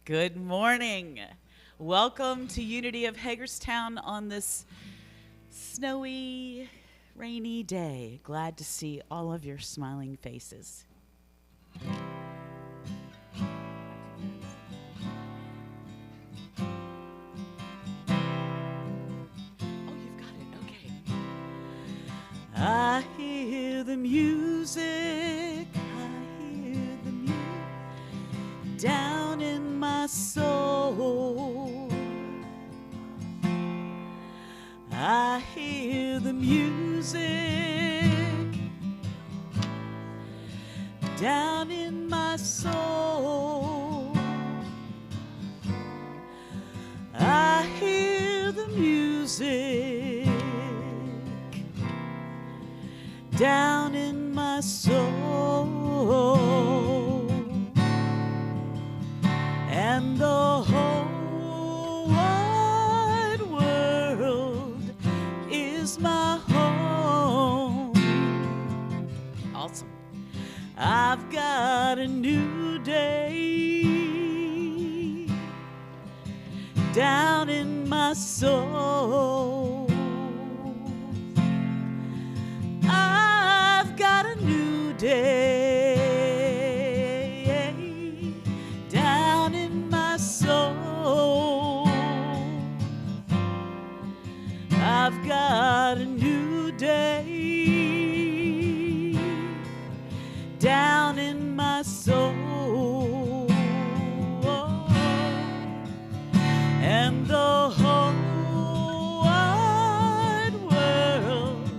Good morning. Welcome to Unity of Hagerstown on this snowy, rainy day. Glad to see all of your smiling faces. Oh, you've got it. Okay. I hear the music. I hear the music down in my soul. I hear the music down in my soul. I hear the music down in my soul. And the whole wide world is my home. Awesome. I've got a new day down in my soul. I've got a new day down in my soul. I've got a new day down in my soul. And the whole wide world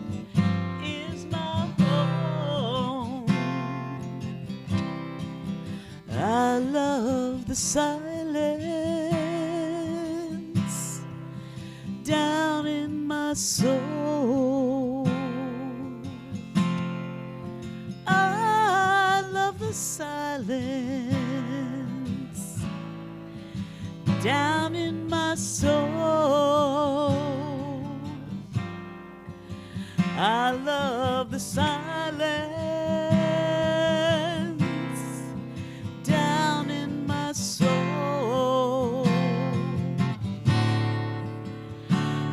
is my home. I love the silence down in my soul. I love the silence down in my soul. I love the silence down in my soul.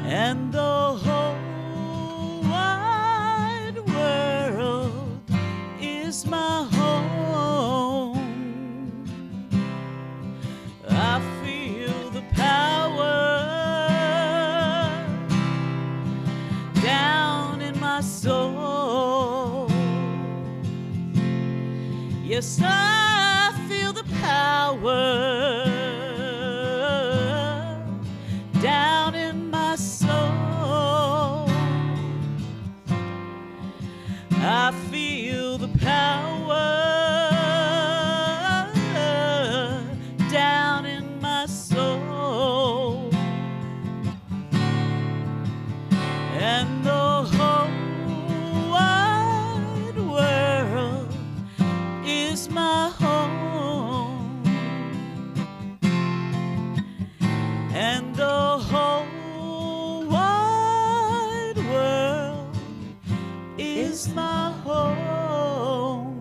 And the whole wide world is my home. I feel the power down in my soul. Yes, I feel the power down in my soul. I feel the power down in my soul. And the whole wide world is my home. And the whole wide world is my home.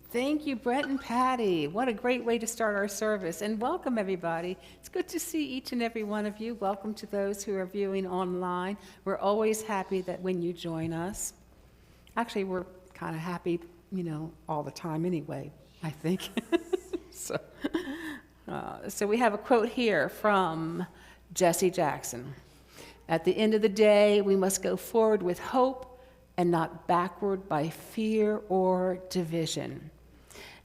Thank you, Brett and Patty. What a great way to start our service. And welcome, everybody. It's good to see each and every one of you. Welcome to those who are viewing online. We're always happy that when you join us. Actually, we're kind of happy, all the time anyway, I think. So we have a quote here from Jesse Jackson. At the end of the day, we must go forward with hope and not backward by fear or division.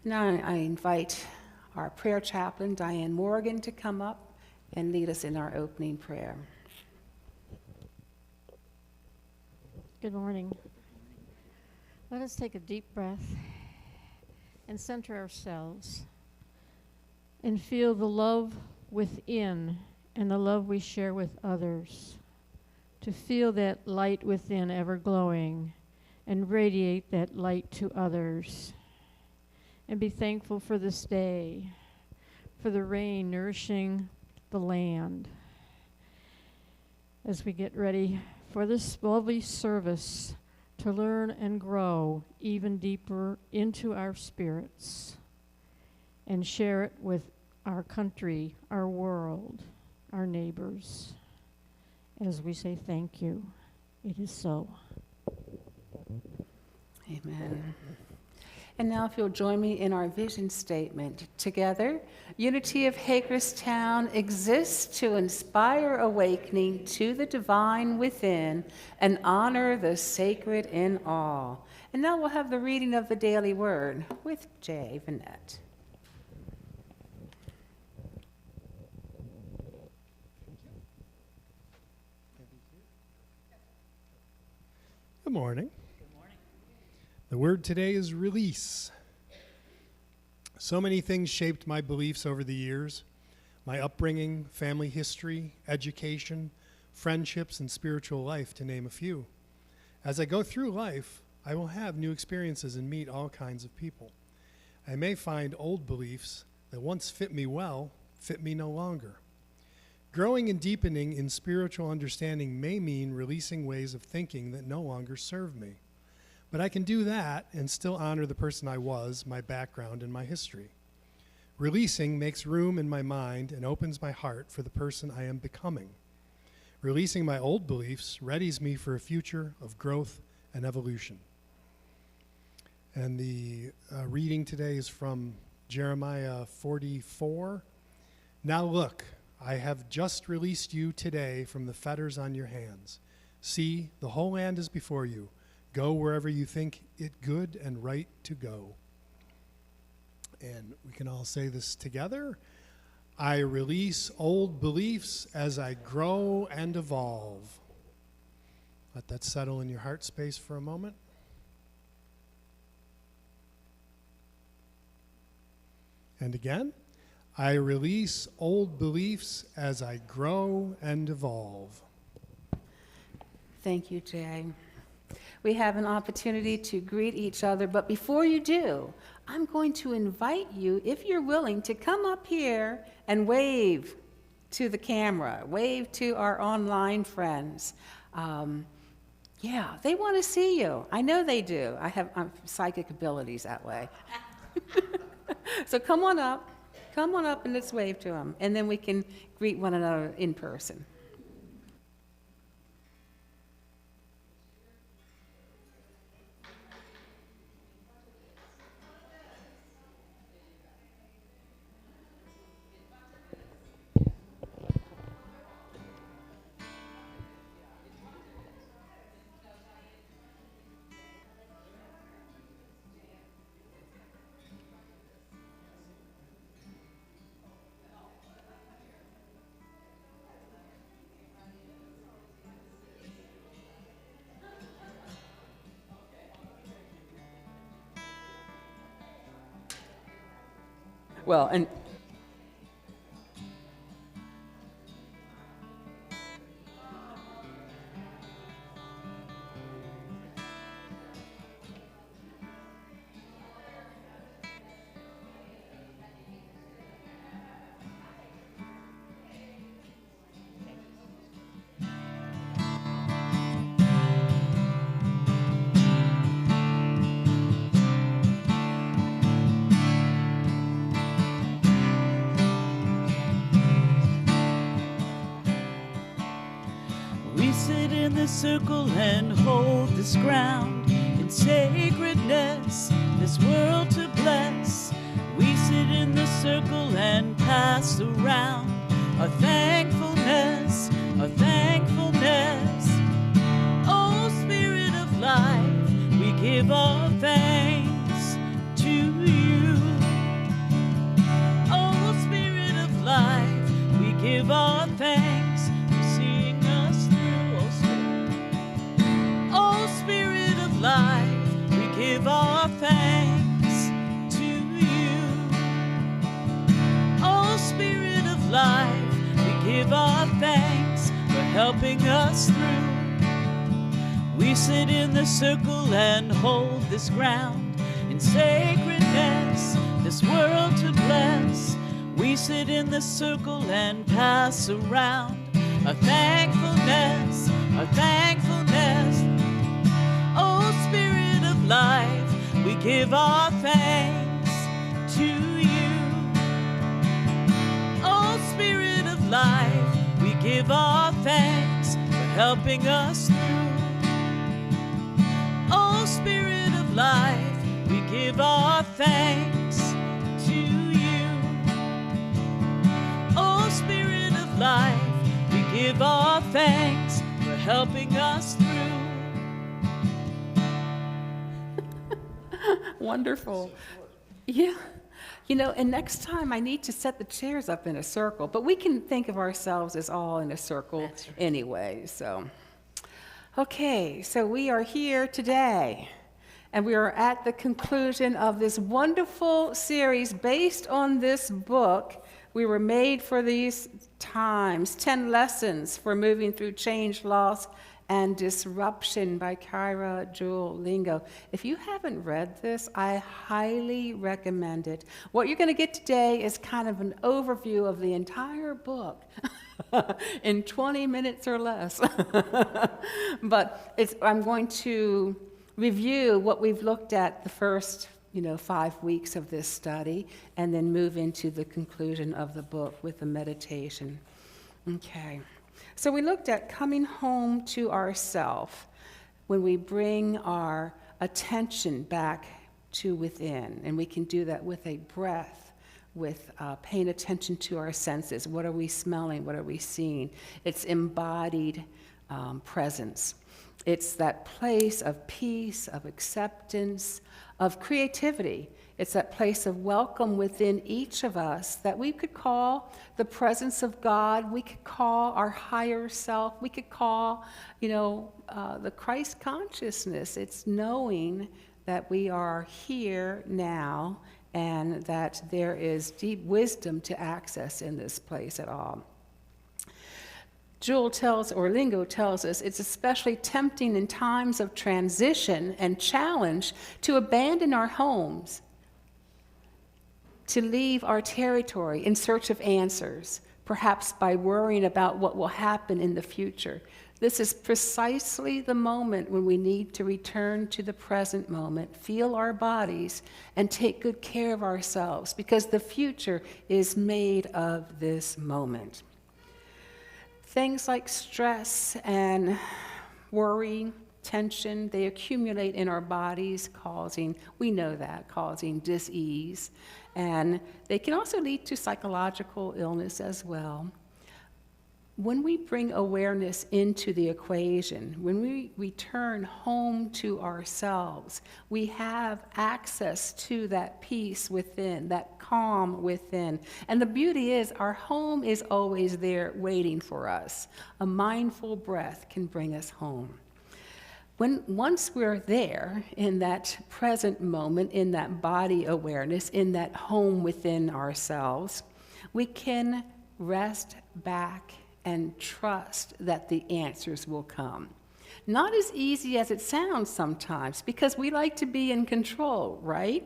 Now I invite our prayer chaplain, Diane Morgan, to come up and lead us in our opening prayer. Good morning. Let us take a deep breath and center ourselves and feel the love within and the love we share with others. To feel that light within ever glowing and radiate that light to others. And be thankful for this day, for the rain nourishing the land. As we get ready for this lovely service to to learn and grow even deeper into our spirits and share it with our country, our world, our neighbors. As we say thank you, it is so. Amen. And now if you'll join me in our vision statement. Together, Unity of Hagerstown exists to inspire awakening to the divine within and honor the sacred in all. And now we'll have the reading of the daily word with Jay Vanette. Good morning. The word today is release. So many things shaped my beliefs over the years. My upbringing, family history, education, friendships, and spiritual life, to name a few. As I go through life, I will have new experiences and meet all kinds of people. I may find old beliefs that once fit me well, fit me no longer. Growing and deepening in spiritual understanding may mean releasing ways of thinking that no longer serve me. But I can do that and still honor the person I was, my background, and my history. Releasing makes room in my mind and opens my heart for the person I am becoming. Releasing my old beliefs readies me for a future of growth and evolution. And the reading today is from Jeremiah 44. Now look, I have just released you today from the fetters on your hands. See, the whole land is before you. Go wherever you think it good and right to go. And we can all say this together. I release old beliefs as I grow and evolve. Let that settle in your heart space for a moment. And again, I release old beliefs as I grow and evolve. Thank you, Jay. We have an opportunity to greet each other, but before you do, I'm going to invite you, if you're willing, to come up here and wave to the camera, wave to our online friends. Yeah, they want to see you. I know they do. I have psychic abilities that way. So come on up and let's wave to them, and then we can greet one another in person. Well, and in the circle and hold this ground in sacredness, this world to bless. We sit in the circle and pass around our thankfulness, our thankfulness. Oh, Spirit of life, we give our thanks to you. Oh, Spirit of life, we give our thanks. Life, we give our thanks to you. Oh, Spirit of life, we give our thanks for helping us through. We sit in the circle and hold this ground in sacredness, this world to bless. We sit in the circle and pass around our thankfulness, our thankfulness. Oh, life, we give our thanks to you. Oh, Spirit of life, we give our thanks for helping us through. Oh, Spirit of life, we give our thanks to you. Oh, Spirit of life, we give our thanks for helping us through. Wonderful. Yeah. You know, and next time I need to set the chairs up in a circle, but we can think of ourselves as all in a circle anyway, so. Okay, so we are here today, and we are at the conclusion of this wonderful series based on this book. We were made for these times, 10 Lessons for Moving Through Change, Loss, and Disruption by Kyra Jewel Lingo. If you haven't read this, I highly recommend it. What you're going to get today is kind of an overview of the entire book in 20 minutes or less. But I'm going to review what we've looked at the first 5 weeks of this study, and then move into the conclusion of the book with the meditation. Okay. So we looked at coming home to ourself when we bring our attention back to within, and we can do that with a breath, with paying attention to our senses. What are we smelling? What are we seeing? It's embodied presence. It's that place of peace, of acceptance, of creativity. It's that place of welcome within each of us that we could call the presence of God. We could call our higher self. We could call, the Christ consciousness. It's knowing that we are here now and that there is deep wisdom to access in this place at all. Lingo tells us it's especially tempting in times of transition and challenge to abandon our homes, to leave our territory in search of answers, perhaps by worrying about what will happen in the future. This is precisely the moment when we need to return to the present moment, feel our bodies, and take good care of ourselves, because the future is made of this moment. Things like stress and worry, tension, they accumulate in our bodies, causing dis-ease. And they can also lead to psychological illness as well. When we bring awareness into the equation, when we return home to ourselves, we have access to that peace within, that calm within. And the beauty is our home is always there waiting for us. A mindful breath can bring us home. Once we're there in that present moment, in that body awareness, in that home within ourselves, we can rest back and trust that the answers will come. Not as easy as it sounds sometimes, because we like to be in control, right?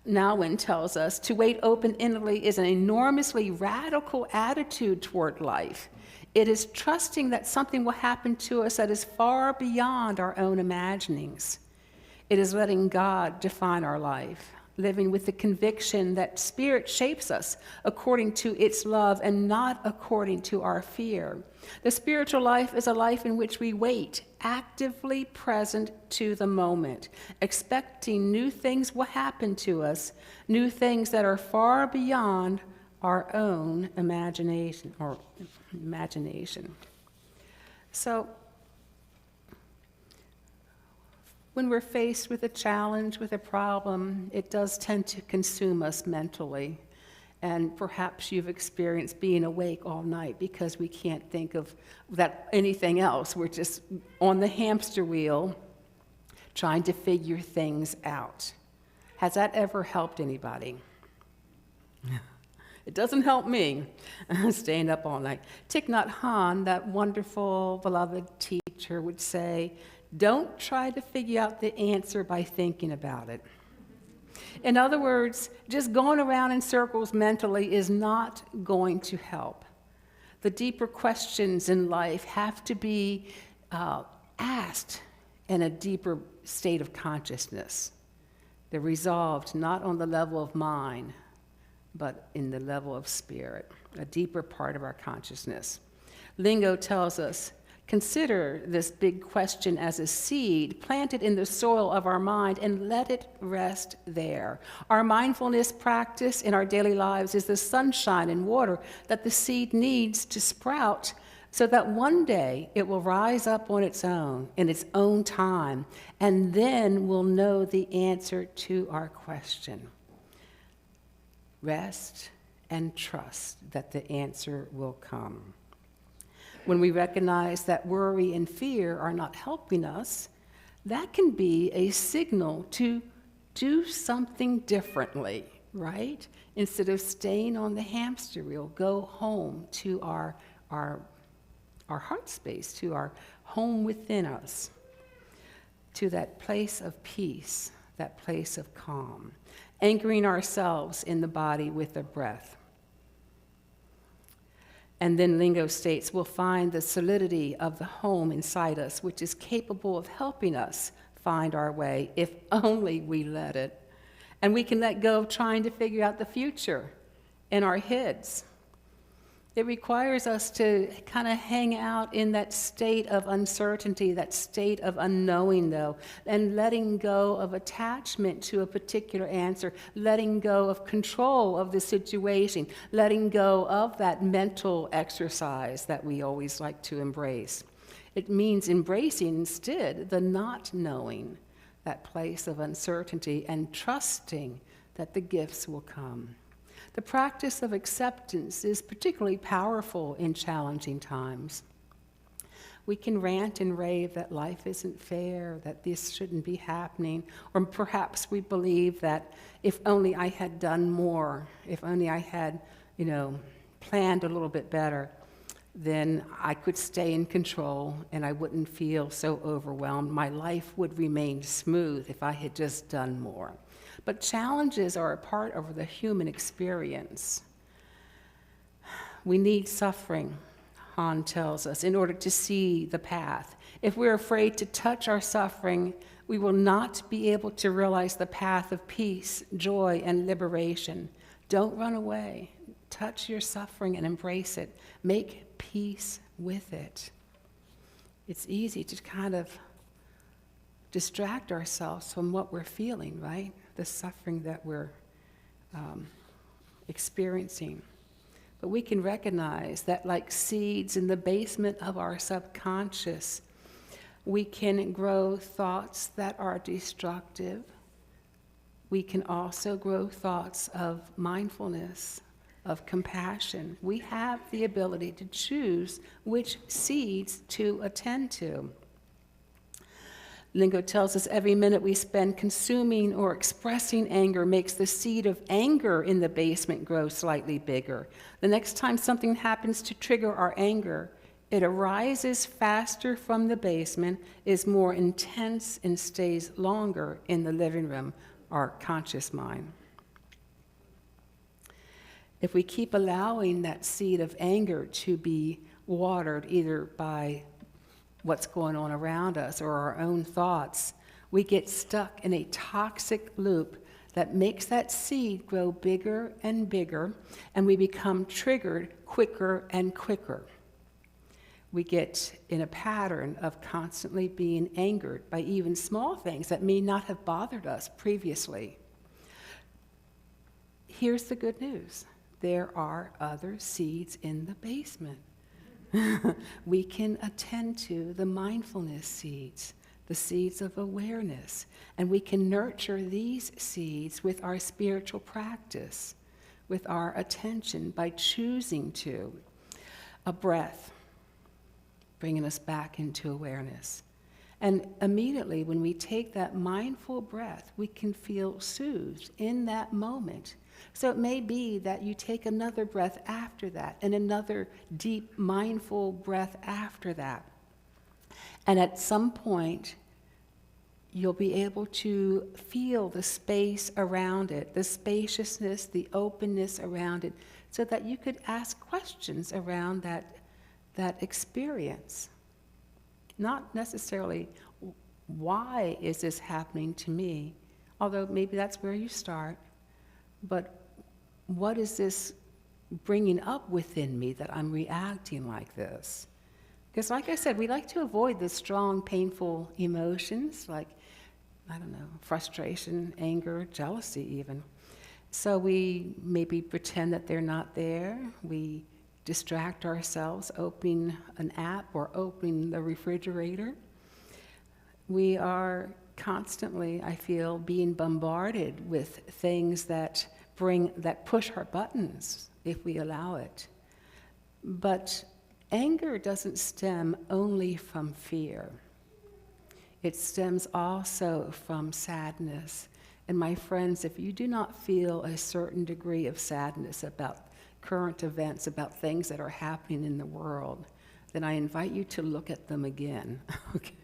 Nouwen tells us to wait open-endedly is an enormously radical attitude toward life. It is trusting that something will happen to us that is far beyond our own imaginings. It is letting God define our life, living with the conviction that Spirit shapes us according to its love and not according to our fear. The spiritual life is a life in which we wait, actively present to the moment, expecting new things will happen to us, new things that are far beyond our own imagination. So, when we're faced with a challenge, with a problem, it does tend to consume us mentally. And perhaps you've experienced being awake all night because we can't think of anything else. We're just on the hamster wheel trying to figure things out. Has that ever helped anybody? It doesn't help me, staying up all night. Thich Nhat Hanh, that wonderful, beloved teacher, would say, don't try to figure out the answer by thinking about it. In other words, just going around in circles mentally is not going to help. The deeper questions in life have to be asked and a deeper state of consciousness. They're resolved not on the level of mind, but in the level of spirit, a deeper part of our consciousness. Lingo tells us, consider this big question as a seed planted in the soil of our mind and let it rest there. Our mindfulness practice in our daily lives is the sunshine and water that the seed needs to sprout so that one day it will rise up on its own, in its own time, and then we'll know the answer to our question. Rest and trust that the answer will come. When we recognize that worry and fear are not helping us, that can be a signal to do something differently, right? Instead of staying on the hamster wheel, go home to our heart space, to our home within us, to that place of peace, that place of calm, anchoring ourselves in the body with the breath. And then Lingo states, we'll find the solidity of the home inside us, which is capable of helping us find our way, if only we let it. And we can let go of trying to figure out the future in our heads. It requires us to kind of hang out in that state of uncertainty, that state of unknowing, though, and letting go of attachment to a particular answer, letting go of control of the situation, letting go of that mental exercise that we always like to embrace. It means embracing instead the not knowing, that place of uncertainty, and trusting that the gifts will come. The practice of acceptance is particularly powerful in challenging times. We can rant and rave that life isn't fair, that this shouldn't be happening, or perhaps we believe that if only I had done more, if only I had, planned a little bit better, then I could stay in control and I wouldn't feel so overwhelmed. My life would remain smooth if I had just done more. But challenges are a part of the human experience. We need suffering, Han tells us, in order to see the path. If we're afraid to touch our suffering, we will not be able to realize the path of peace, joy, and liberation. Don't run away. Touch your suffering and embrace it. Make peace with it. It's easy to kind of distract ourselves from what we're feeling, right? The suffering that we're experiencing. But we can recognize that, like seeds in the basement of our subconscious, we can grow thoughts that are destructive. We can also grow thoughts of mindfulness, of compassion. We have the ability to choose which seeds to attend to. Lingo tells us every minute we spend consuming or expressing anger makes the seed of anger in the basement grow slightly bigger. The next time something happens to trigger our anger, it arises faster from the basement, is more intense, and stays longer in the living room, our conscious mind. If we keep allowing that seed of anger to be watered either by what's going on around us or our own thoughts, we get stuck in a toxic loop that makes that seed grow bigger and bigger, and we become triggered quicker and quicker. We get in a pattern of constantly being angered by even small things that may not have bothered us previously. Here's the good news. There are other seeds in the basement. We can attend to the mindfulness seeds, the seeds of awareness, and we can nurture these seeds with our spiritual practice, with our attention by choosing to. A breath, bringing us back into awareness. And immediately when we take that mindful breath, we can feel soothed in that moment. So it may be that you take another breath after that, and another deep, mindful breath after that. And at some point, you'll be able to feel the space around it, the spaciousness, the openness around it, so that you could ask questions around that experience. Not necessarily why is this happening to me? Although maybe that's where you start, but what is this bringing up within me that I'm reacting like this? Because like I said, we like to avoid the strong, painful emotions like, I don't know, frustration, anger, jealousy even. So we maybe pretend that they're not there. We distract ourselves, opening an app or opening the refrigerator. We are constantly, I feel, being bombarded with things that push our buttons if we allow it. But anger doesn't stem only from fear. It stems also from sadness. And my friends, if you do not feel a certain degree of sadness about current events, about things that are happening in the world, then I invite you to look at them again. Okay.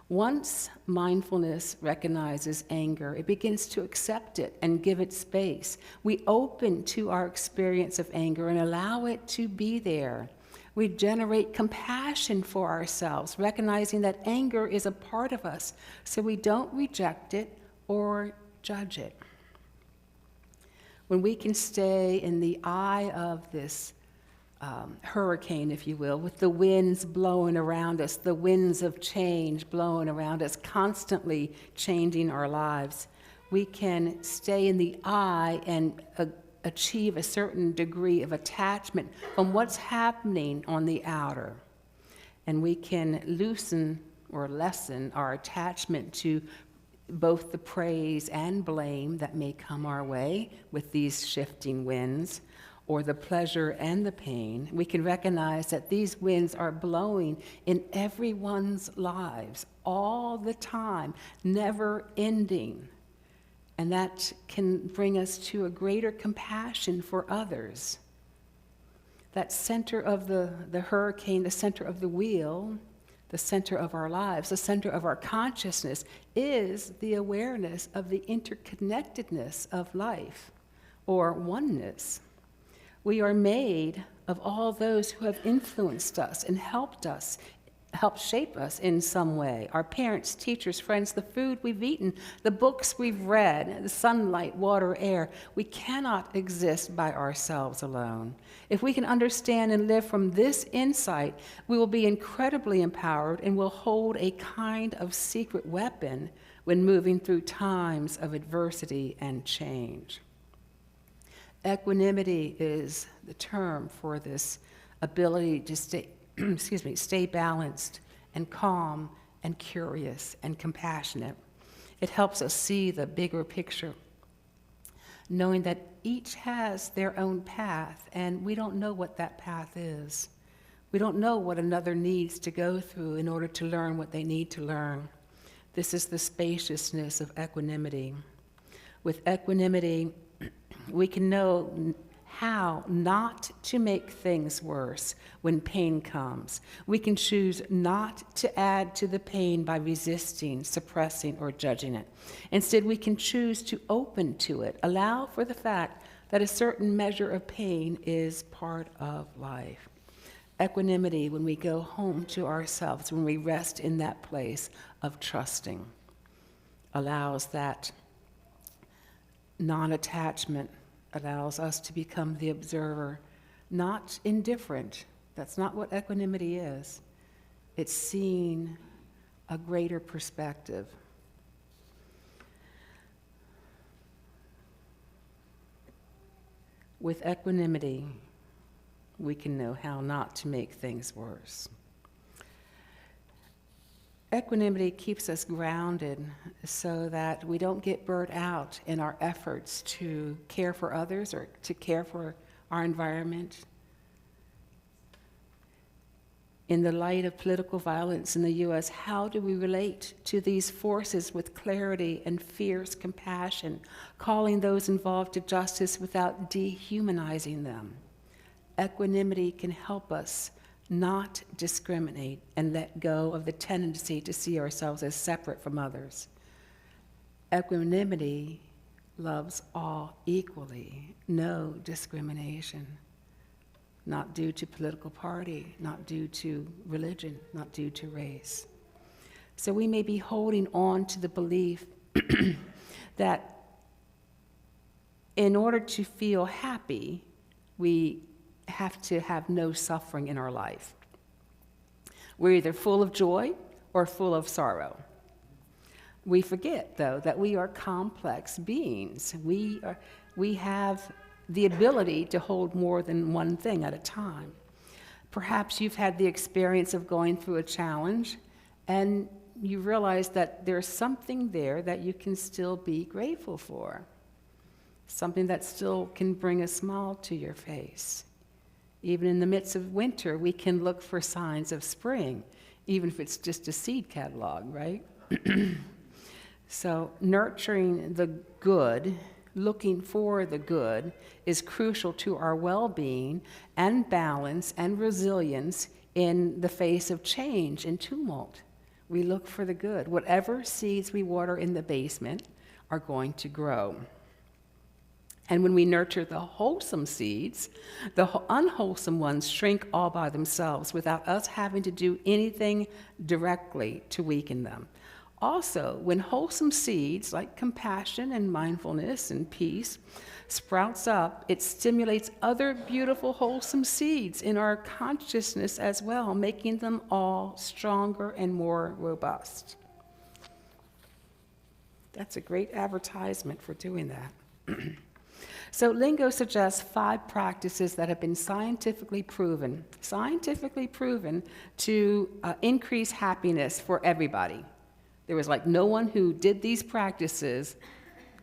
Once mindfulness recognizes anger, it begins to accept it and give it space. We open to our experience of anger and allow it to be there. We generate compassion for ourselves, recognizing that anger is a part of us, so we don't reject it or judge it. When we can stay in the eye of this hurricane, if you will, with the winds blowing around us, the winds of change blowing around us, constantly changing our lives, we can stay in the eye and achieve a certain degree of attachment from what's happening on the outer. And we can loosen or lessen our attachment to both the praise and blame that may come our way with these shifting winds, or the pleasure and the pain. We can recognize that these winds are blowing in everyone's lives all the time, never ending. And that can bring us to a greater compassion for others. That center of the hurricane, the center of the wheel, the center of our lives, the center of our consciousness is the awareness of the interconnectedness of life, or oneness. We are made of all those who have influenced us and helped shape us in some way. Our parents, teachers, friends, the food we've eaten, the books we've read, the sunlight, water, air. We cannot exist by ourselves alone. If we can understand and live from this insight, we will be incredibly empowered and will hold a kind of secret weapon when moving through times of adversity and change. Equanimity is the term for this ability to stay balanced and calm and curious and compassionate. It helps us see the bigger picture, knowing that each has their own path, and we don't know what that path is. We don't know what another needs to go through in order to learn what they need to learn. This is the spaciousness of equanimity. With equanimity, we can know how not to make things worse when pain comes. We can choose not to add to the pain by resisting, suppressing, or judging it. Instead, we can choose to open to it, allow for the fact that a certain measure of pain is part of life. Equanimity, when we go home to ourselves, when we rest in that place of trusting, allows that non-attachment, allows us to become the observer, not indifferent. That's not what equanimity is. It's seeing a greater perspective. With equanimity, we can know how not to make things worse. Equanimity keeps us grounded so that we don't get burnt out in our efforts to care for others or to care for our environment. In the light of political violence in the U.S., how do we relate to these forces with clarity and fierce compassion, calling those involved to justice without dehumanizing them? Equanimity can help us not discriminate and let go of the tendency to see ourselves as separate from others. Equanimity loves all equally, no discrimination, not due to political party, not due to religion, not due to race. So we may be holding on to the belief that in order to feel happy, we have to have no suffering in our life. We're either full of joy or full of sorrow. We forget, though, that we are complex beings. We have the ability to hold more than one thing at a time. Perhaps you've had the experience of going through a challenge and you realize that there's something there that you can still be grateful for, something that still can bring a smile to your face. Even in the midst of winter, we can look for signs of spring, even if it's just a seed catalog, right? So nurturing the good, looking for the good, is crucial to our well-being and balance and resilience in the face of change and tumult. We look for the good. Whatever seeds we water in the basement are going to grow. And when we nurture the wholesome seeds, the unwholesome ones shrink all by themselves without us having to do anything directly to weaken them. Also, when wholesome seeds like compassion and mindfulness and peace sprouts up, it stimulates other beautiful wholesome seeds in our consciousness as well, making them all stronger and more robust. That's a great advertisement for doing that. So Lingo suggests 5 practices that have been scientifically proven to increase happiness for everybody. There was like no one who did these practices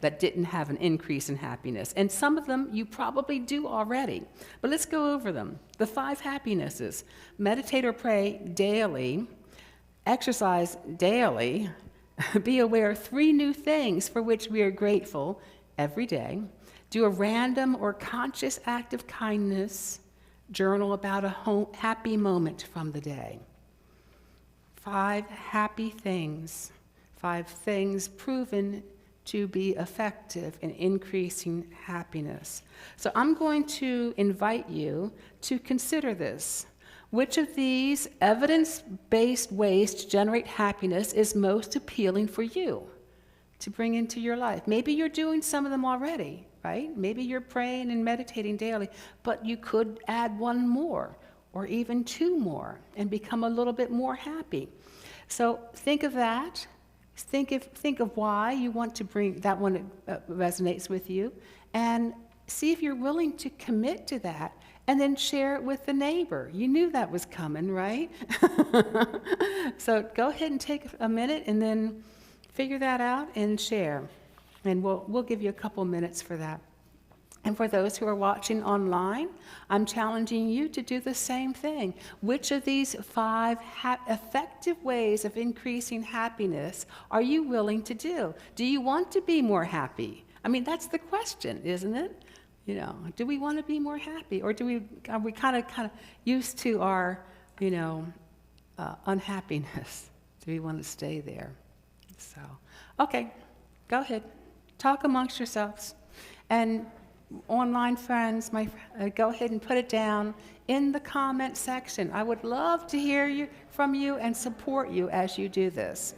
that didn't have an increase in happiness. And some of them you probably do already. But let's go over them. The 5 happinesses: meditate or pray daily, exercise daily, be aware of 3 new things for which we are grateful every day, do a random or conscious act of kindness, journal about a happy moment from the day. 5 happy things, 5 things proven to be effective in increasing happiness. So I'm going to invite you to consider this. Which of these evidence-based ways to generate happiness is most appealing for you to bring into your life? Maybe you're doing some of them already, right? Maybe you're praying and meditating daily, but you could add 1 more or even 2 more and become a little bit more happy. So think of that. Think of why you want to bring that one resonates with you, and see if you're willing to commit to that, and then share it with the neighbor. You knew that was coming, right? So go ahead and take a minute and then figure that out and share. And we'll give you a couple minutes for that. And for those who are watching online, I'm challenging you to do the same thing. Which of these 5 effective ways of increasing happiness are you willing to do? Do you want to be more happy? I mean, that's the question, isn't it? You know, do we want to be more happy, or are we kind of used to our, unhappiness? Do we want to stay there? So, okay, go ahead, talk amongst yourselves, and online friends, go ahead and put it down in the comment section. I would love to hear from you and support you as you do this.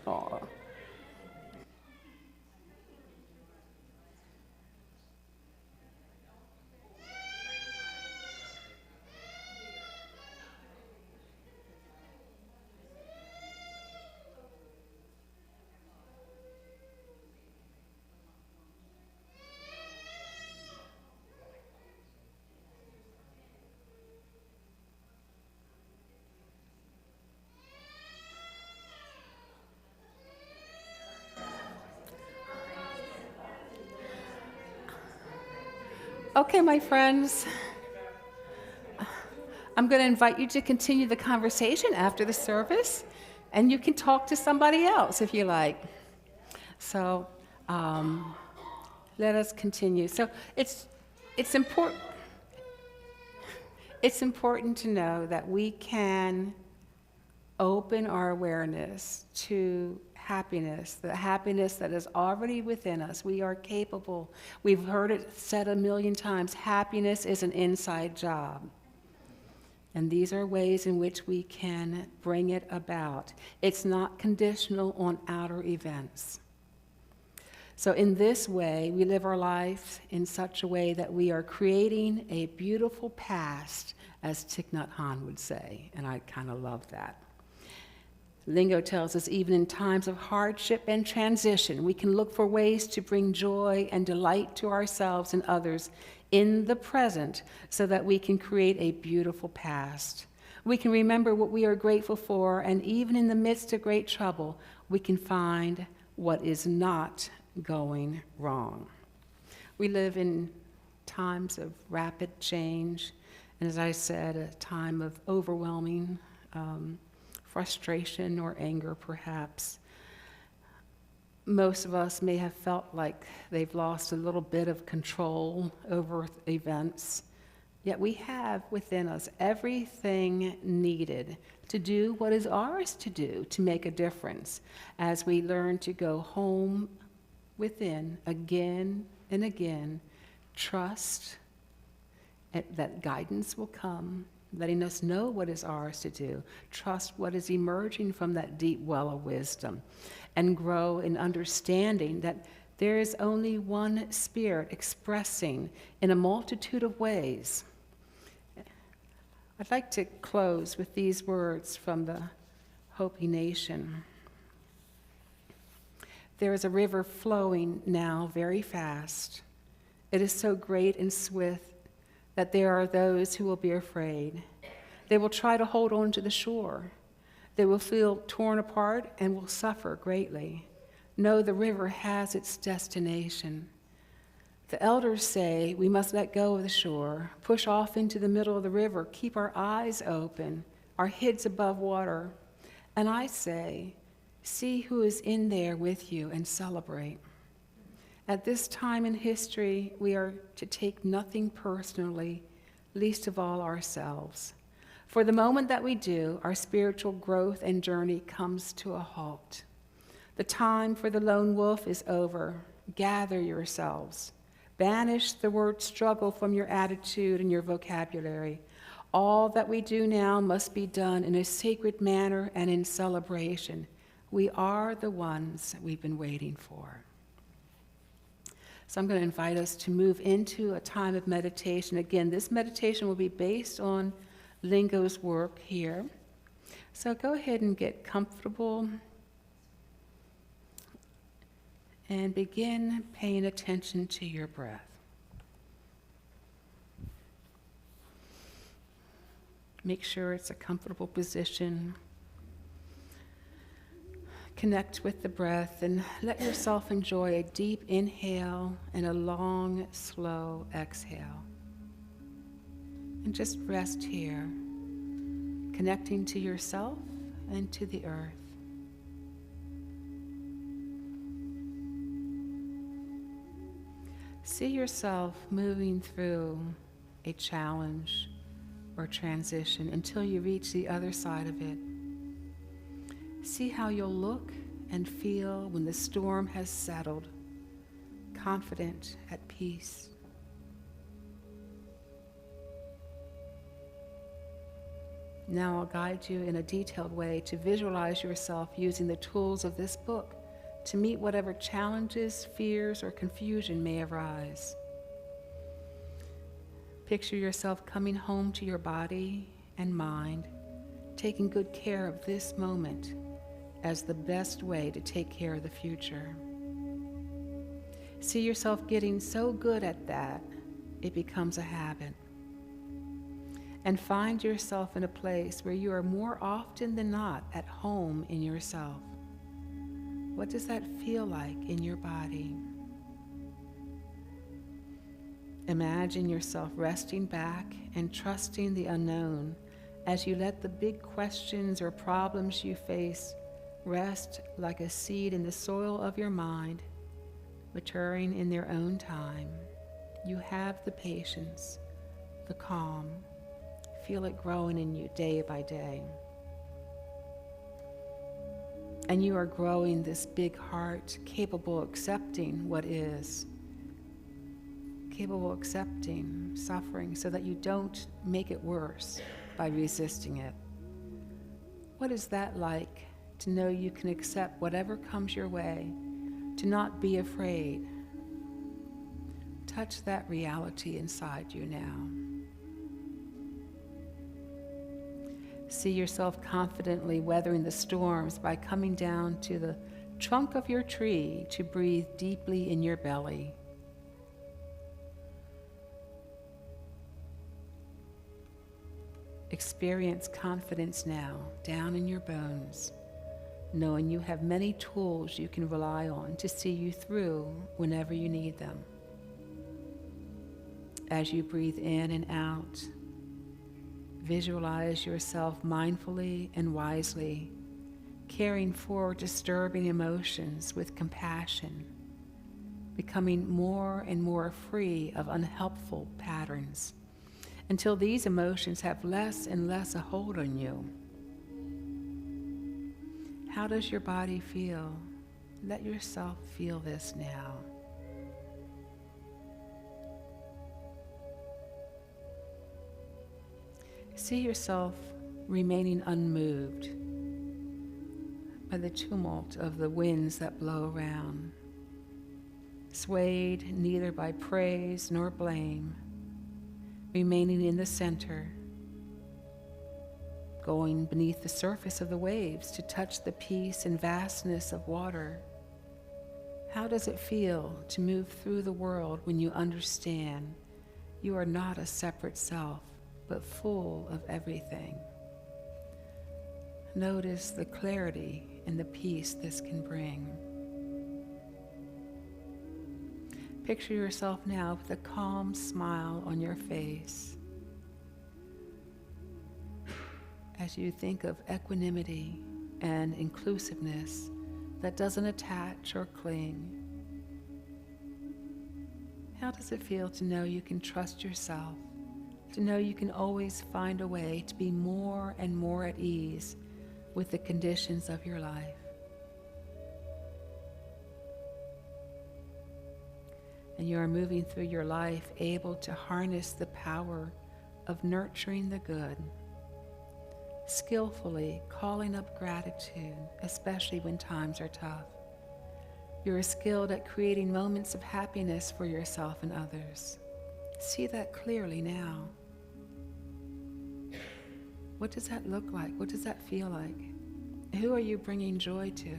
Aw. Okay, my friends, I'm going to invite you to continue the conversation after the service, and you can talk to somebody else if you like. So let us continue. So it's important to know that we can open our awareness to happiness, the happiness that is already within us. We are capable. We've heard it said a million times, happiness is an inside job. And these are ways in which we can bring it about. It's not conditional on outer events. So in this way, we live our life in such a way that we are creating a beautiful past, as Thich Nhat Hanh would say, and I kind of love that. Lingo tells us even in times of hardship and transition, we can look for ways to bring joy and delight to ourselves and others in the present so that we can create a beautiful past. We can remember what we are grateful for, and even in the midst of great trouble, we can find what is not going wrong. We live in times of rapid change, and as I said, a time of overwhelming frustration or anger, perhaps. Most of us may have felt like they've lost a little bit of control over events, yet we have within us everything needed to do what is ours to do to make a difference as we learn to go home within again and again, trust that guidance will come, letting us know what is ours to do, trust what is emerging from that deep well of wisdom, and grow in understanding that there is only one Spirit expressing in a multitude of ways. I'd like to close with these words from the Hopi Nation. There is a river flowing now very fast. It is so great and swift that there are those who will be afraid. They will try to hold on to the shore. They will feel torn apart and will suffer greatly. No, the river has its destination. The elders say we must let go of the shore, push off into the middle of the river, keep our eyes open, our heads above water. And I say, see who is in there with you and celebrate. At this time in history, we are to take nothing personally, least of all ourselves. For the moment that we do, our spiritual growth and journey comes to a halt. The time for the lone wolf is over. Gather yourselves. Banish the word struggle from your attitude and your vocabulary. All that we do now must be done in a sacred manner and in celebration. We are the ones we've been waiting for. So I'm going to invite us to move into a time of meditation. Again, this meditation will be based on Lingo's work here. So go ahead and get comfortable and begin paying attention to your breath. Make sure it's a comfortable position. Connect with the breath and let yourself enjoy a deep inhale and a long, slow exhale. And just rest here, connecting to yourself and to the earth. See yourself moving through a challenge or transition until you reach the other side of it. See how you'll look and feel when the storm has settled, confident, at peace. Now I'll guide you in a detailed way to visualize yourself using the tools of this book to meet whatever challenges, fears, or confusion may arise. Picture yourself coming home to your body and mind, taking good care of this moment as the best way to take care of the future. See yourself getting so good at that, it becomes a habit. And find yourself in a place where you are more often than not at home in yourself. What does that feel like in your body? Imagine yourself resting back and trusting the unknown as you let the big questions or problems you face rest like a seed in the soil of your mind, maturing in their own time. You have the patience, the calm. Feel it growing in you day by day. And you are growing this big heart, capable of accepting what is, capable of accepting suffering so that you don't make it worse by resisting it. What is that like, to know you can accept whatever comes your way, to not be afraid? Touch that reality inside you now. See yourself confidently weathering the storms by coming down to the trunk of your tree to breathe deeply in your belly. Experience confidence now, down in your bones, knowing you have many tools you can rely on to see you through whenever you need them. As you breathe in and out, visualize yourself mindfully and wisely, caring for disturbing emotions with compassion, becoming more and more free of unhelpful patterns, until these emotions have less and less a hold on you. How does your body feel? Let yourself feel this now. See yourself remaining unmoved by the tumult of the winds that blow around, swayed neither by praise nor blame, remaining in the center, going beneath the surface of the waves to touch the peace and vastness of water. How does it feel to move through the world when you understand you are not a separate self, but full of everything? Notice the clarity and the peace this can bring. Picture yourself now with a calm smile on your face as you think of equanimity and inclusiveness that doesn't attach or cling. How does it feel to know you can trust yourself, to know you can always find a way to be more and more at ease with the conditions of your life? And you are moving through your life able to harness the power of nurturing the good, skillfully calling up gratitude, especially when times are tough. You are skilled at creating moments of happiness for yourself and others. See that clearly now. What does that look like? What does that feel like? Who are you bringing joy to?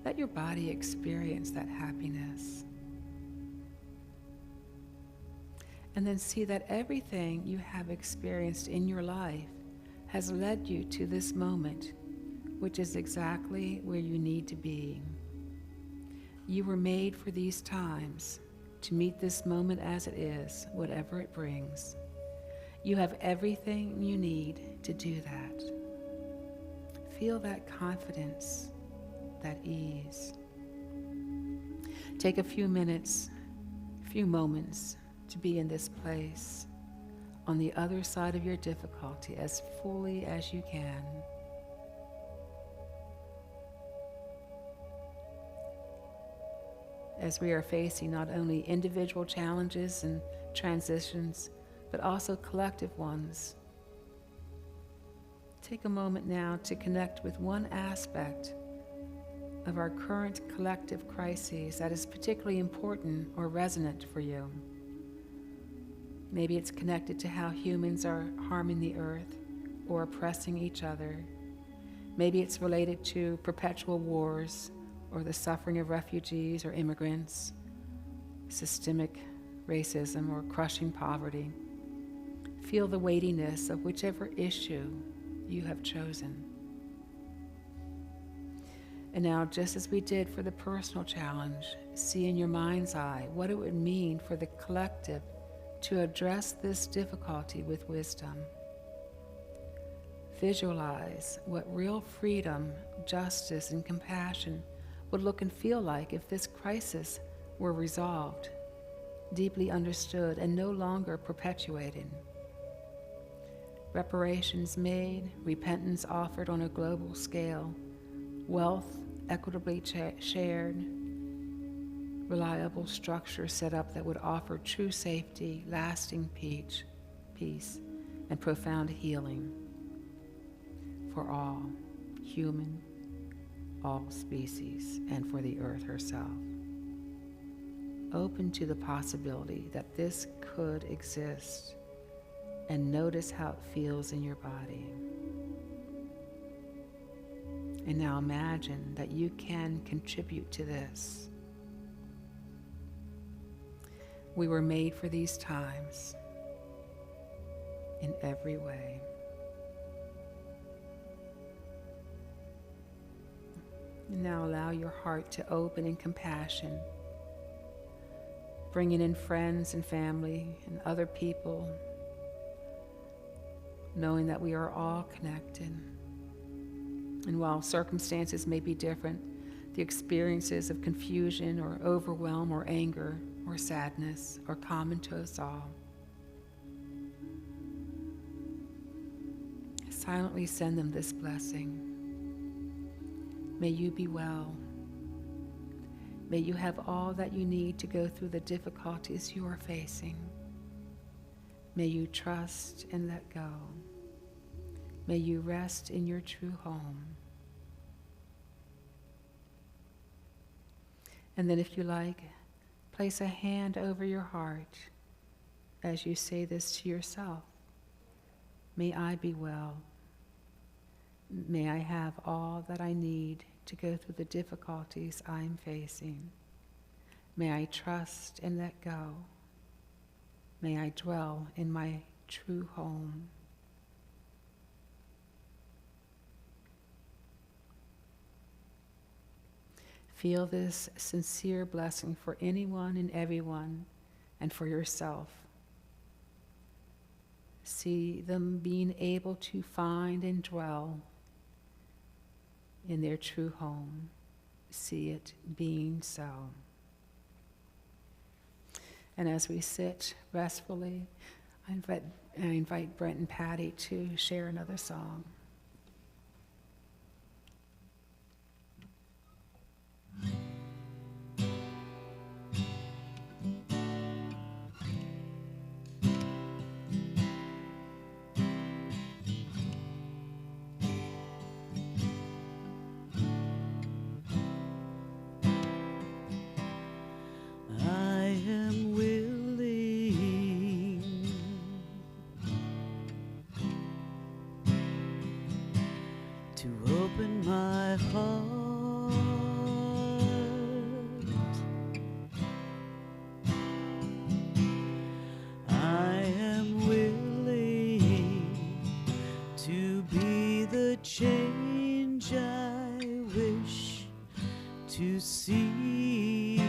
Let your body experience that happiness. And then see that everything you have experienced in your life has led you to this moment, which is exactly where you need to be. You were made for these times, to meet this moment as it is, whatever it brings. You have everything you need to do that. Feel that confidence, that ease. Take a few minutes, few moments to be in this place, on the other side of your difficulty, as fully as you can. As we are facing not only individual challenges and transitions, but also collective ones, take a moment now to connect with one aspect of our current collective crises that is particularly important or resonant for you. Maybe it's connected to how humans are harming the earth or oppressing each other. Maybe it's related to perpetual wars or the suffering of refugees or immigrants, systemic racism or crushing poverty. Feel the weightiness of whichever issue you have chosen. And now, just as we did for the personal challenge, see in your mind's eye what it would mean for the collective to address this difficulty with wisdom. Visualize what real freedom, justice, and compassion would look and feel like if this crisis were resolved, deeply understood, and no longer perpetuated. Reparations made, repentance offered on a global scale, wealth equitably shared, reliable structure set up that would offer true safety, lasting peace, and profound healing for all, human, all species, and for the earth herself. Open to the possibility that this could exist, and notice how it feels in your body. And now imagine that you can contribute to this. We were made for these times in every way. And now allow your heart to open in compassion, bringing in friends and family and other people, knowing that we are all connected. And while circumstances may be different, the experiences of confusion or overwhelm or anger or sadness are common to us all. Silently send them this blessing. May you be well. May you have all that you need to go through the difficulties you are facing. May you trust and let go. May you rest in your true home. And then if you like, place a hand over your heart as you say this to yourself. May I be well. May I have all that I need to go through the difficulties I'm facing. May I trust and let go. May I dwell in my true home. Feel this sincere blessing for anyone and everyone, and for yourself. See them being able to find and dwell in their true home. See it being so. And as we sit restfully, I invite Brent and Patty to share another song. Change I wish to see.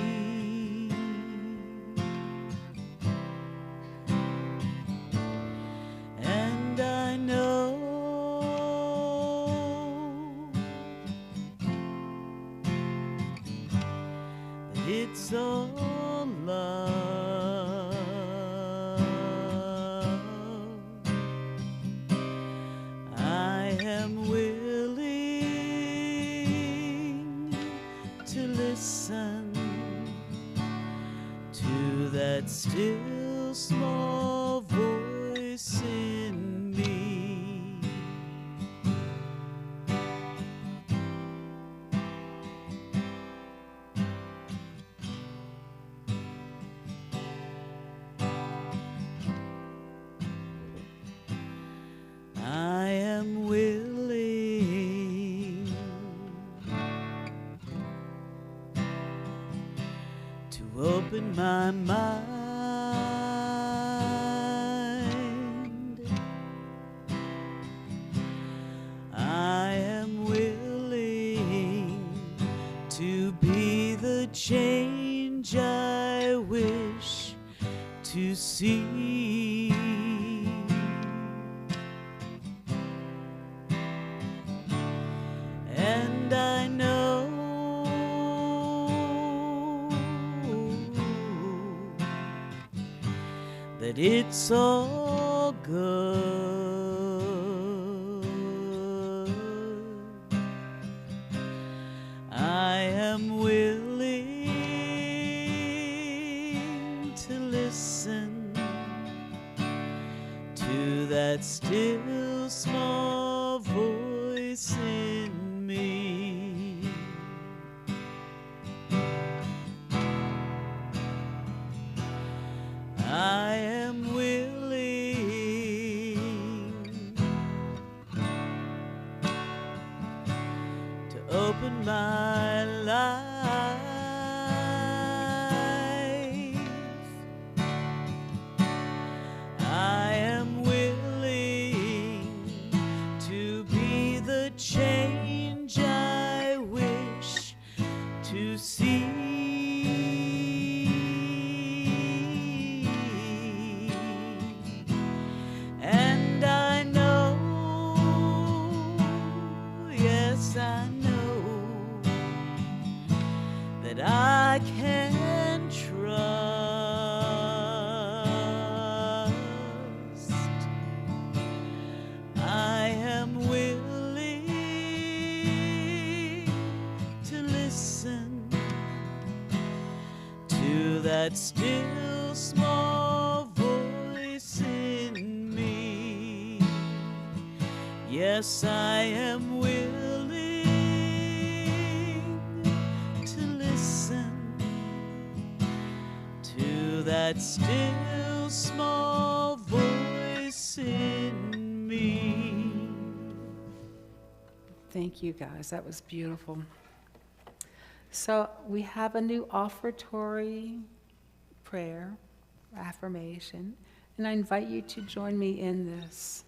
And I know that it's all love. I am willing to listen to that still small voice in me. I am willing to open my mind. I am willing to be the change I wish to see. And I know that it's all good. that still small voice in me. I am willing to open my life. I am willing to be the change I wish to see. And I know, yes, I know that I can trust. I am willing to listen to that still small voice in me. Yes, I am willing to listen to that still small voice in me. Thank you, guys. That was beautiful. So we have a new offertory prayer, affirmation, and I invite you to join me in this.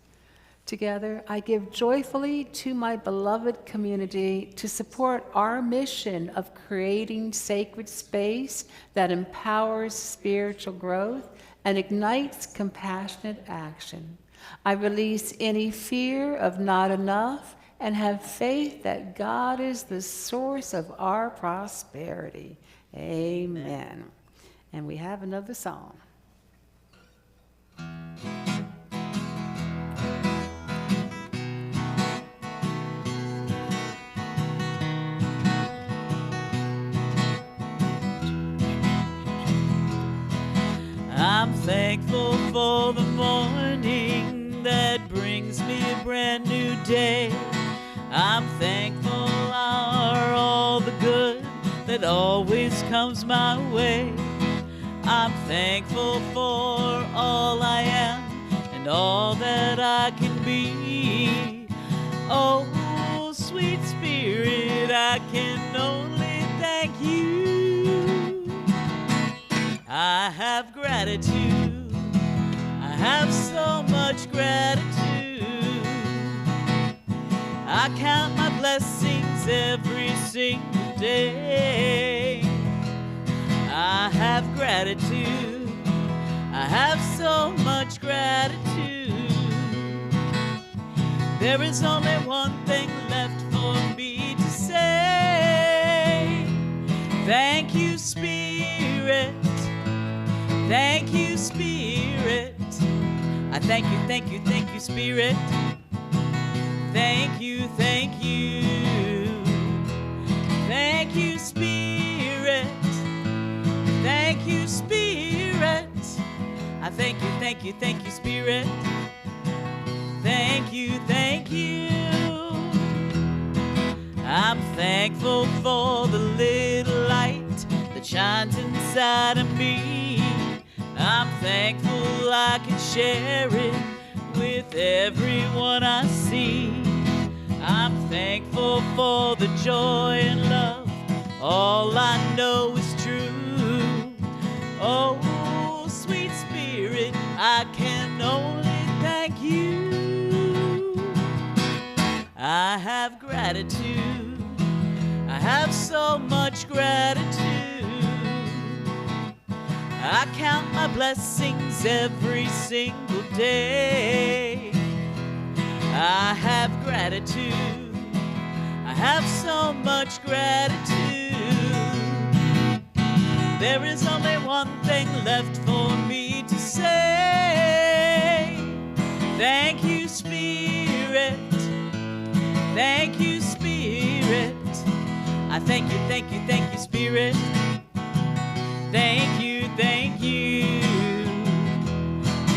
Together, I give joyfully to my beloved community to support our mission of creating sacred space that empowers spiritual growth and ignites compassionate action. I release any fear of not enough and have faith that God is the source of our prosperity. Amen. And we have another song. I'm thankful for the morning that brings me a brand new day. I'm thankful for all the good that always comes my way. I'm thankful for all I am and all that I can be. Oh, sweet Spirit, I can only thank you. I have gratitude, I have so much gratitude. I count my blessings every single day. I have gratitude, I have so much gratitude. There is only one thing left for me to say. Thank you, Spirit. Thank you, Spirit. I thank you, thank you, thank you, Spirit. Thank you, thank you. Thank you, Spirit. Thank you, Spirit. I thank you, thank you, thank you, Spirit. Thank you, thank you. I'm thankful for the little light that shines inside of me. I'm thankful I can share it with everyone I see. I'm thankful for the joy and love, all I know is true. Oh, sweet Spirit, I can only thank you. I have gratitude, I have so much gratitude. I count my blessings every single day. I have gratitude, I have so much gratitude. There is only one thing left for me to say. Thank you, Spirit. Thank you, Spirit. I thank you, thank you, thank you, Spirit. Thank you, thank you.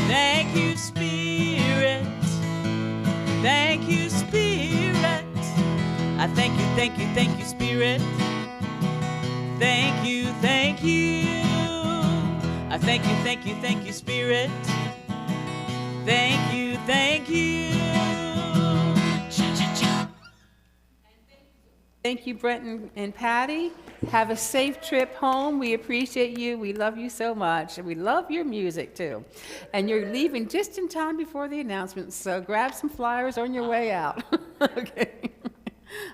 Thank you, Spirit. I thank you, Spirit. Thank you, thank you. I thank you, Spirit. Thank you, thank you. Cha-cha-cha. Thank you, Brent and Patty. Have a safe trip home. We appreciate you. We love you so much. And we love your music, too. And you're leaving just in time before the announcement, so grab some flyers on your way out. Okay.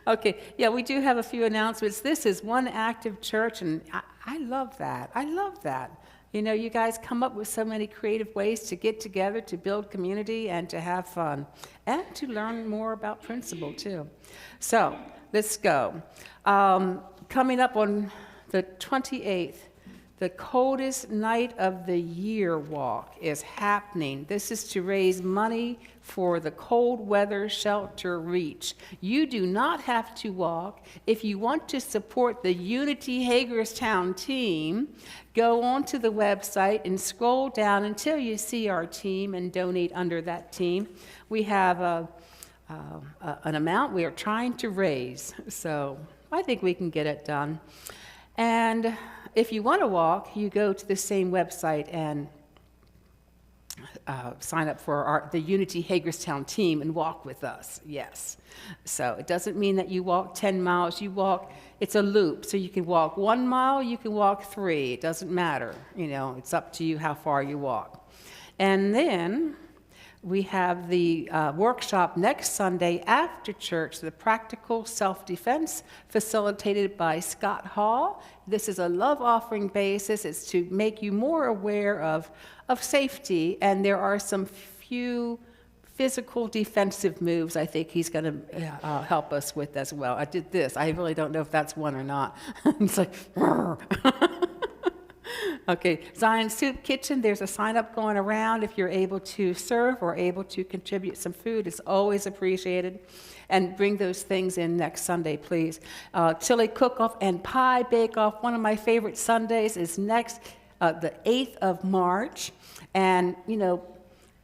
Okay, yeah, we do have a few announcements. This is One Active Church, and I love that. I love that. You know, you guys come up with so many creative ways to get together, to build community, and to have fun, and to learn more about principle, too. So, let's go. Coming up on the 28th, the coldest night of the year walk is happening. This is to raise money for the cold weather shelter reach. You do not have to walk. If you want to support the Unity Hagerstown team, go onto the website and scroll down until you see our team and donate under that team. We have an amount we are trying to raise, so I think we can get it done. And if you want to walk, you go to the same website and sign up for the Unity Hagerstown team and walk with us, yes. So it doesn't mean that you walk 10 miles, you walk, it's a loop, so you can walk 1 mile, you can walk 3, it doesn't matter, you know, it's up to you how far you walk. And then we have the workshop next Sunday after church, the Practical Self-Defense, facilitated by Scott Hall. This is a love offering basis. It's to make you more aware of safety, and there are some few physical defensive moves I think he's going to help us with as well. I did this. I really don't know if that's one or not. It's like, okay, Zion Soup Kitchen, there's a sign up going around if you're able to serve or able to contribute some food. It's always appreciated. And bring those things in next Sunday, please. Chili cook-off and pie bake-off. One of my favorite Sundays is next, the 8th of March. And, you know,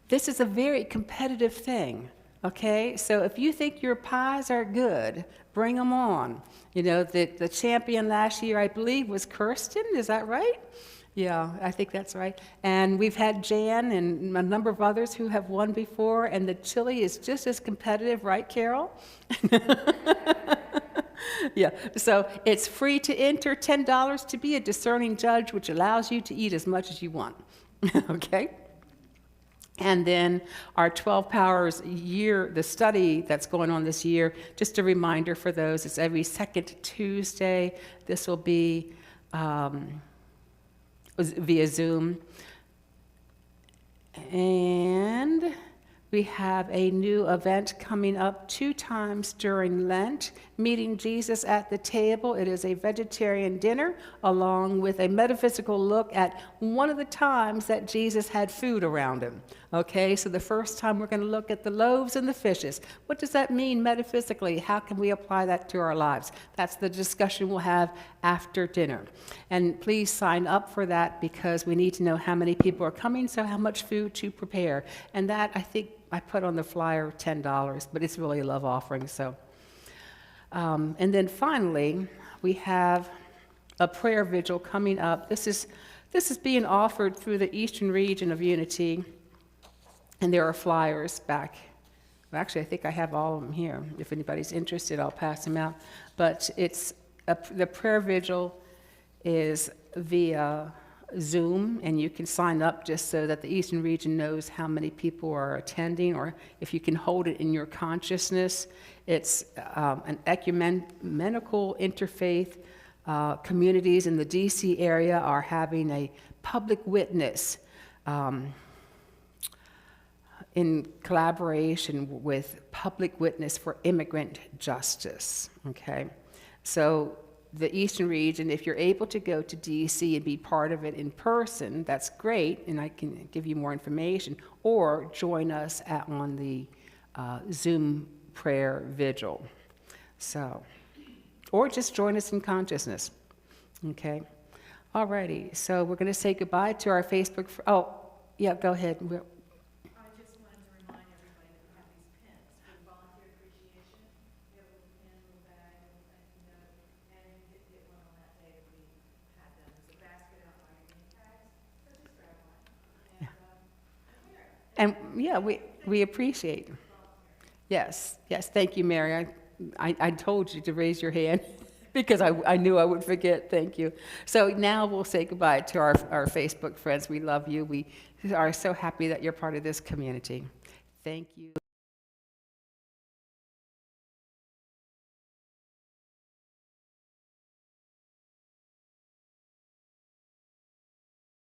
this is a very competitive thing, okay? So if you think your pies are good, bring them on. You know, the champion last year, I believe, was Kirsten, is that right? Yeah, I think that's right. And we've had Jan and a number of others who have won before, and the chili is just as competitive, right, Carol? Yeah, so it's free to enter, $10 to be a discerning judge, which allows you to eat as much as you want, okay? And then our 12 Powers year, the study that's going on this year, just a reminder for those, it's every second Tuesday. This will be via Zoom. And we have a new event coming up 2 times during Lent, Meeting Jesus at the Table. It is a vegetarian dinner along with a metaphysical look at one of the times that Jesus had food around him. Okay, so the first time we're going to look at the loaves and the fishes. What does that mean metaphysically? How can we apply that to our lives? That's the discussion we'll have after dinner. And please sign up for that because we need to know how many people are coming, so how much food to prepare. And that, I think, I put on the flyer $10, but it's really a love offering. So, and then finally, we have a prayer vigil coming up. This is being offered through the Eastern Region of Unity, and there are flyers back. Well, actually, I think I have all of them here. If anybody's interested, I'll pass them out. But it's the prayer vigil is via Zoom, and you can sign up just so that the Eastern Region knows how many people are attending, or if you can hold it in your consciousness. It's an ecumenical interfaith. Communities in the DC area are having a public witness in collaboration with Public Witness for Immigrant Justice, okay? So the Eastern Region, if you're able to go to DC and be part of it in person, that's great, and I can give you more information, or join us on the Zoom prayer vigil. So, or just join us in consciousness, okay? All righty, so we're gonna say goodbye to our Facebook, oh, yeah, go ahead. I just wanted to remind everybody that we have these pins for volunteer appreciation. We have a little pin in the back. And yeah, we appreciate. Yes, yes, thank you, Mary. I told you to raise your hand because I knew I would forget. Thank you. So now we'll say goodbye to our Facebook friends. We love you. We are so happy that you're part of this community. Thank you.